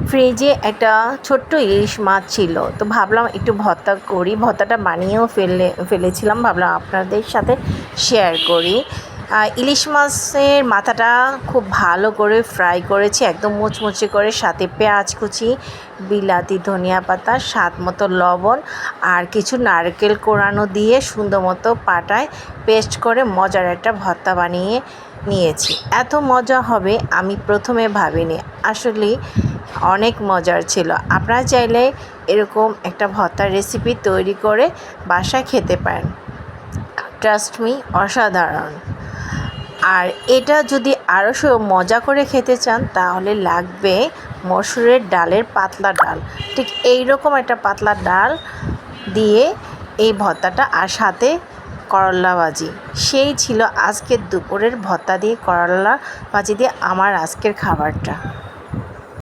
ফ্রিজে একটা ছোট্ট ইলিশ মাছ ছিল, তো ভাবলাম একটু ভর্তা করি। ভর্তাটা বানিয়েও ফেলেছিলাম, ভাবলাম আপনাদের সাথে শেয়ার করি। ইলিশ মাছের মাথাটা খুব ভালো করে ফ্রাই করেছি, একদম মুচমুচে করে, সাথে পেঁয়াজ কুচি, বিলাতি, ধনিয়া পাতা, স্বাদ মতো লবণ আর কিছু নারকেল কোড়ানো দিয়ে সুন্দর মতো পাটায় পেস্ট করে মজার একটা ভর্তা বানিয়ে নিয়েছি। এত মজা হবে আমি প্রথমে ভাবিনি, আসলেই অনেক মজার ছিল। আপনারা চাইলে এরকম একটা ভর্তার রেসিপি তৈরি করে বাসায় খেতে পারেন, ট্রাস্ট মি, অসাধারণ। আর এটা যদি আরও মজা করে খেতে চান তাহলে লাগবে মসুরের ডালের পাতলা ডাল, ঠিক এই রকম একটা পাতলা ডাল দিয়ে এই ভর্তাটা, আর সাথে করলা ভাজি। সেই ছিল আজকের দুপুরের ভর্তা দিয়ে করলা ভাজি দিয়ে আমার আজকের খাবারটা।